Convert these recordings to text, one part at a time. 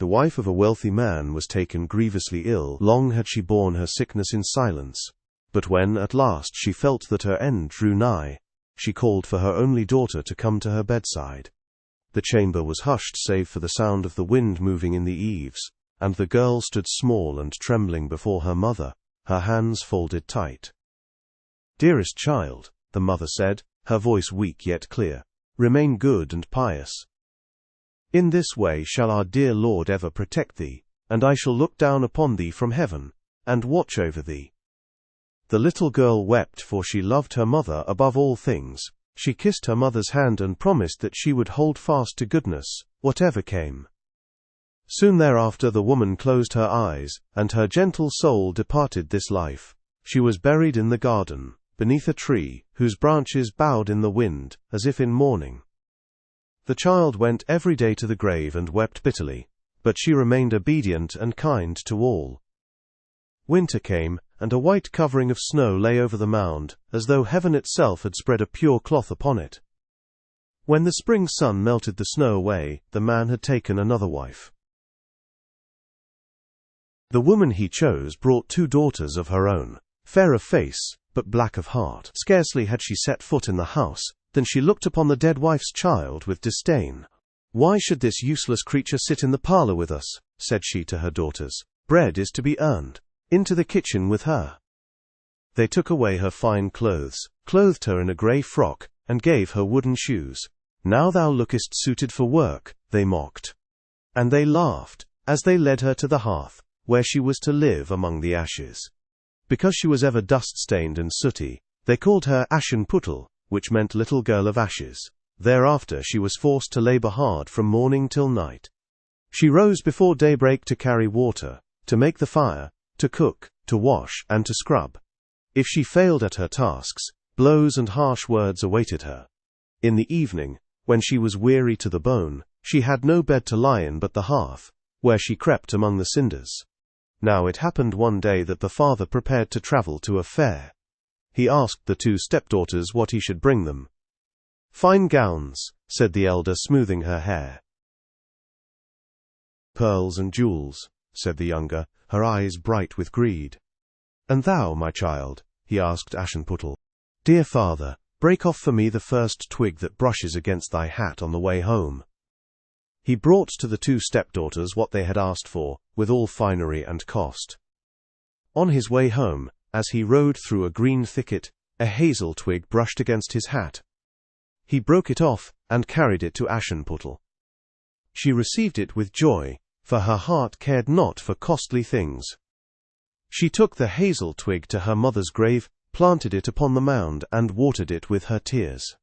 The wife of a wealthy man was taken grievously ill. Long had she borne her sickness in silence. But when, at last, she felt that her end drew nigh, she called for her only daughter to come to her bedside. The chamber was hushed save for the sound of the wind moving in the eaves, and the girl stood small and trembling before her mother, her hands folded tight. "Dearest child," the mother said, her voice weak yet clear, "remain good and pious. In this way shall our dear Lord ever protect thee, and I shall look down upon thee from heaven, and watch over thee." The little girl wept, for she loved her mother above all things. She kissed her mother's hand and promised that she would hold fast to goodness, whatever came. Soon thereafter the woman closed her eyes, and her gentle soul departed this life. She was buried in the garden, beneath a tree, whose branches bowed in the wind, as if in mourning. The child went every day to the grave and wept bitterly, but she remained obedient and kind to all. Winter came, and a white covering of snow lay over the mound, as though heaven itself had spread a pure cloth upon it. When the spring sun melted the snow away, the man had taken another wife. The woman he chose brought 2 daughters of her own, fair of face, but black of heart. Scarcely had she set foot in the house, than she looked upon the dead wife's child with disdain. "Why should this useless creature sit in the parlor with us?" said she to her daughters. "Bread is to be earned. Into the kitchen with her." They took away her fine clothes, clothed her in a grey frock, and gave her wooden shoes. "Now thou lookest suited for work," they mocked. And they laughed, as they led her to the hearth, where she was to live among the ashes. Because she was ever dust-stained and sooty, they called her Aschenputtel, which meant little girl of ashes. Thereafter she was forced to labor hard from morning till night. She rose before daybreak to carry water, to make the fire, to cook, to wash, and to scrub. If she failed at her tasks, blows and harsh words awaited her. In the evening, when she was weary to the bone, she had no bed to lie in but the hearth, where she crept among the cinders. Now it happened one day that the father prepared to travel to a fair. He asked the 2 stepdaughters what he should bring them. "Fine gowns," said the elder, smoothing her hair. "Pearls and jewels," said the younger, her eyes bright with greed. "And thou, my child?" he asked Aschenputtel. "Dear father, break off for me the first twig that brushes against thy hat on the way home." He brought to the 2 stepdaughters what they had asked for, with all finery and cost. On his way home, as he rode through a green thicket, a hazel twig brushed against his hat. He broke it off, and carried it to Aschenputtel. She received it with joy, for her heart cared not for costly things. She took the hazel twig to her mother's grave, planted it upon the mound, and watered it with her tears.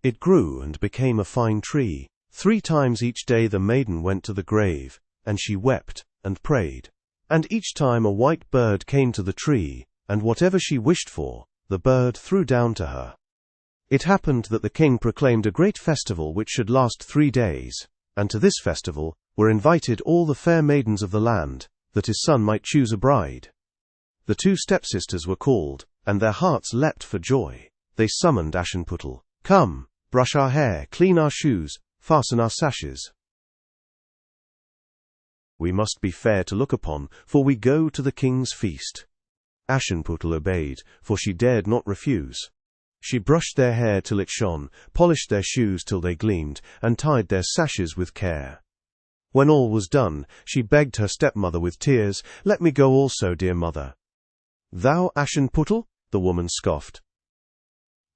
It grew and became a fine tree. 3 times each day the maiden went to the grave, and she wept and prayed. And each time a white bird came to the tree, and whatever she wished for, the bird threw down to her. It happened that the king proclaimed a great festival which should last 3 days, and to this festival were invited all the fair maidens of the land, that his son might choose a bride. The 2 stepsisters were called, and their hearts leapt for joy. They summoned Aschenputtel. "Come, brush our hair, clean our shoes, fasten our sashes. We must be fair to look upon, for we go to the king's feast." Aschenputtel obeyed, for she dared not refuse. She brushed their hair till it shone, polished their shoes till they gleamed, and tied their sashes with care. When all was done, she begged her stepmother with tears, "Let me go also, dear mother." "Thou, Aschenputtel?" the woman scoffed.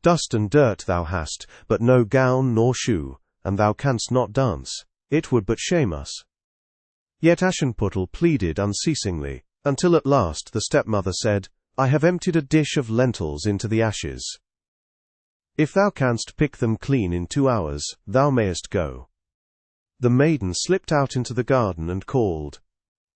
"Dust and dirt thou hast, but no gown nor shoe, and thou canst not dance. It would but shame us." Yet Aschenputtel pleaded unceasingly, until at last the stepmother said, "I have emptied a dish of lentils into the ashes. If thou canst pick them clean in 2 hours, thou mayest go." The maiden slipped out into the garden and called,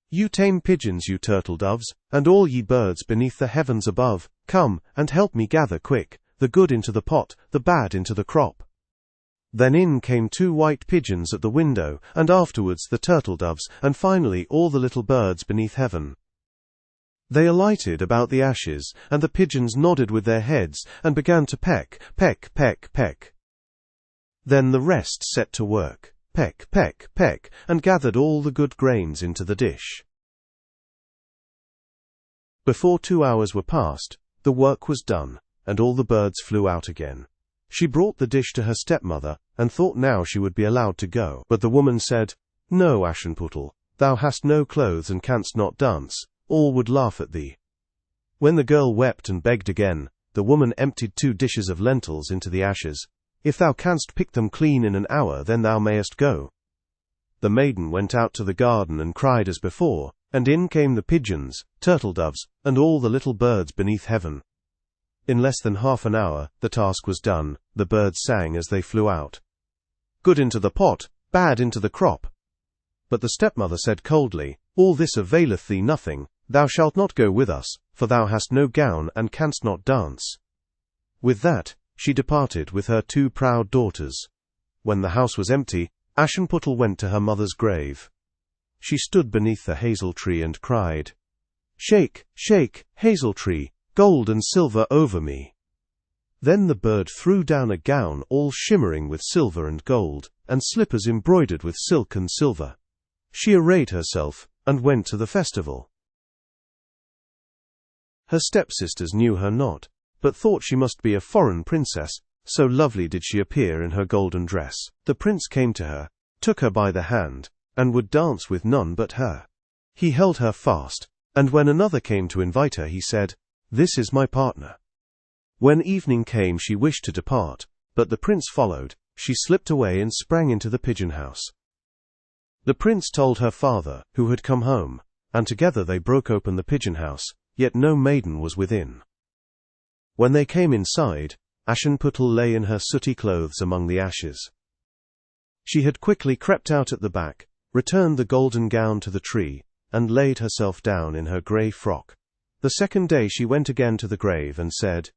"You tame pigeons, you turtle doves, and all ye birds beneath the heavens above, come, and help me gather quick, the good into the pot, the bad into the crop." Then in came 2 white pigeons at the window, and afterwards the turtle doves, and finally all the little birds beneath heaven. They alighted about the ashes, and the pigeons nodded with their heads, and began to peck, peck, peck, peck. Then the rest set to work, peck, peck, peck, and gathered all the good grains into the dish. Before 2 hours were past, the work was done, and all the birds flew out again. She brought the dish to her stepmother, and thought now she would be allowed to go. But the woman said, "No, Aschenputtel, thou hast no clothes and canst not dance. All would laugh at thee." When the girl wept and begged again, the woman emptied 2 dishes of lentils into the ashes. "If thou canst pick them clean in an hour, then thou mayest go." The maiden went out to the garden and cried as before, and in came the pigeons, turtle-doves, and all the little birds beneath heaven. In less than half an hour, the task was done. The birds sang as they flew out, "Good into the pot, bad into the crop." But the stepmother said coldly, "All this availeth thee nothing. Thou shalt not go with us, for thou hast no gown and canst not dance." With that, she departed with her 2 proud daughters. When the house was empty, Aschenputtel went to her mother's grave. She stood beneath the hazel tree and cried, "Shake, shake, hazel tree, gold and silver over me." Then the bird threw down a gown all shimmering with silver and gold, and slippers embroidered with silk and silver. She arrayed herself, and went to the festival. Her stepsisters knew her not, but thought she must be a foreign princess, so lovely did she appear in her golden dress. The prince came to her, took her by the hand, and would dance with none but her. He held her fast, and when another came to invite her, he said, "This is my partner." When evening came, she wished to depart, but the prince followed. She slipped away and sprang into the pigeon house. The prince told her father, who had come home, and together they broke open the pigeon house, yet no maiden was within. When they came inside, Aschenputtel lay in her sooty clothes among the ashes. She had quickly crept out at the back, returned the golden gown to the tree, and laid herself down in her grey frock. The second day she went again to the grave and said,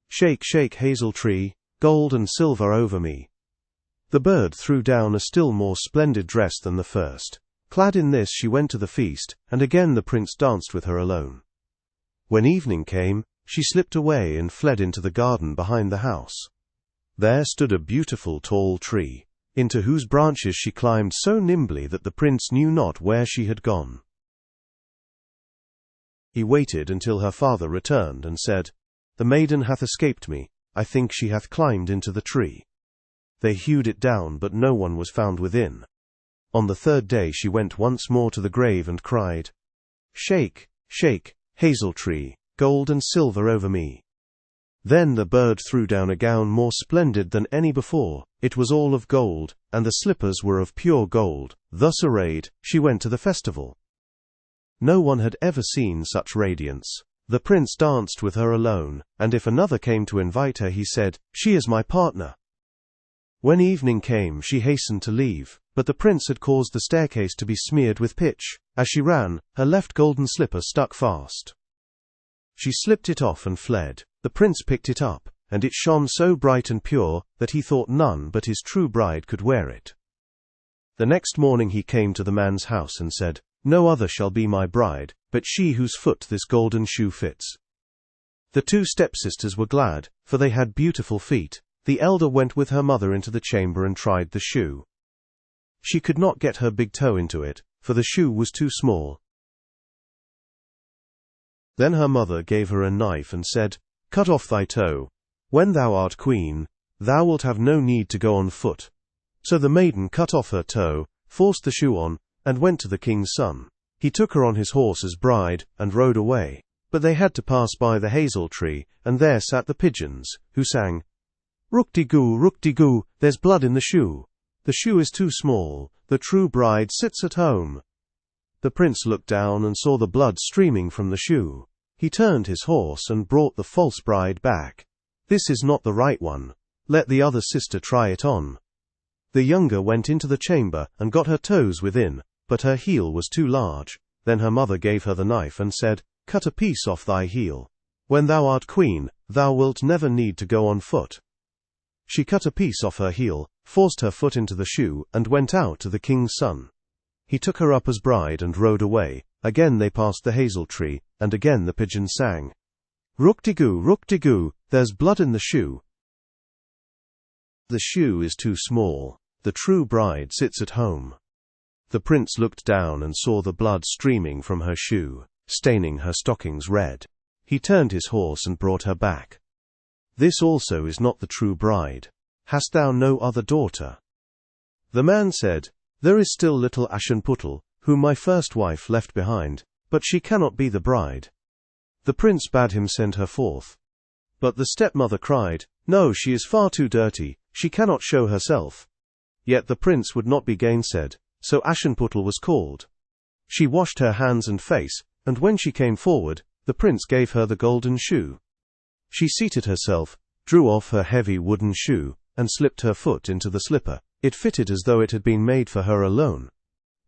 "Shake, shake, hazel tree, gold and silver over me." The bird threw down a still more splendid dress than the first. Clad in this she went to the feast, and again the prince danced with her alone. When evening came, she slipped away and fled into the garden behind the house. There stood a beautiful tall tree, into whose branches she climbed so nimbly that the prince knew not where she had gone. He waited until her father returned and said, "The maiden hath escaped me. I think she hath climbed into the tree." They hewed it down, but no one was found within. On the third day she went once more to the grave and cried, "Shake, shake, hazel tree, gold and silver over me." Then the bird threw down a gown more splendid than any before. It was all of gold, and the slippers were of pure gold. Thus arrayed, she went to the festival. No one had ever seen such radiance. The prince danced with her alone, and if another came to invite her, he said, "She is my partner." When evening came, she hastened to leave, but the prince had caused the staircase to be smeared with pitch. As she ran, her left golden slipper stuck fast. She slipped it off and fled. The prince picked it up, and it shone so bright and pure that he thought none but his true bride could wear it. The next morning he came to the man's house and said, "No other shall be my bride, but she whose foot this golden shoe fits." The 2 stepsisters were glad, for they had beautiful feet. The elder went with her mother into the chamber and tried the shoe. She could not get her big toe into it, for the shoe was too small. Then her mother gave her a knife and said, "Cut off thy toe. When thou art queen, thou wilt have no need to go on foot." So the maiden cut off her toe, forced the shoe on, and went to the king's son. He took her on his horse as bride, and rode away. But they had to pass by the hazel tree, and there sat the pigeons, who sang, "Rook-de-goo, there's blood in the shoe. The shoe is too small, the true bride sits at home." The prince looked down and saw the blood streaming from the shoe. He turned his horse and brought the false bride back. "This is not the right one. Let the other sister try it on." The younger went into the chamber and got her toes within, but her heel was too large. Then her mother gave her the knife and said, "Cut a piece off thy heel. When thou art queen, thou wilt never need to go on foot." She cut a piece off her heel, forced her foot into the shoe, and went out to the king's son. He took her up as bride and rode away. Again they passed the hazel tree, and again the pigeons sang, "Rook-de-goo, there's blood in the shoe. The shoe is too small. the true bride sits at home." The prince looked down and saw the blood streaming from her shoe, staining her stockings red. He turned his horse and brought her back. "This also is not the true bride. Hast thou no other daughter?" The man said, "There is still little Aschenputtel, whom my first wife left behind, but she cannot be the bride." The prince bade him send her forth. But the stepmother cried, "No, she is far too dirty, she cannot show herself." Yet the prince would not be gainsaid, so Aschenputtel was called. She washed her hands and face, and when she came forward, the prince gave her the golden shoe. She seated herself, drew off her heavy wooden shoe, and slipped her foot into the slipper. It fitted as though it had been made for her alone.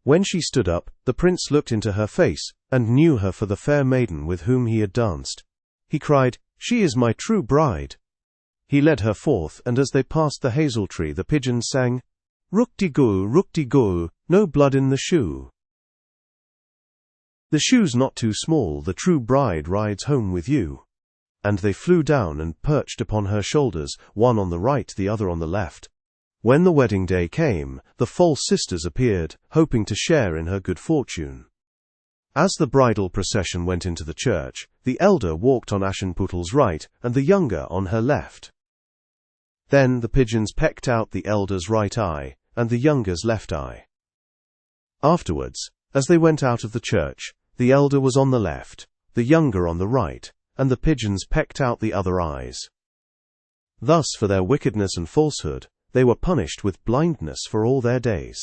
When she stood up, the prince looked into her face, and knew her for the fair maiden with whom he had danced. He cried, "She is my true bride." He led her forth, and as they passed the hazel tree, the pigeons sang, "Rook-de-goo, no blood in the shoe." "The shoe's not too small, the true bride rides home with you." And they flew down and perched upon her shoulders, one on the right, the other on the left. When the wedding day came, the false sisters appeared, hoping to share in her good fortune. As the bridal procession went into the church, the elder walked on Aschenputtel's right, and the younger on her left. Then the pigeons pecked out the elder's right eye, and the younger's left eye. Afterwards, as they went out of the church, the elder was on the left, the younger on the right, and the pigeons pecked out the other eyes. Thus, for their wickedness and falsehood, they were punished with blindness for all their days.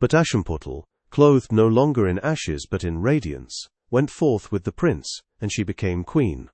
But Aschenputtel, clothed no longer in ashes but in radiance, went forth with the prince, and she became queen.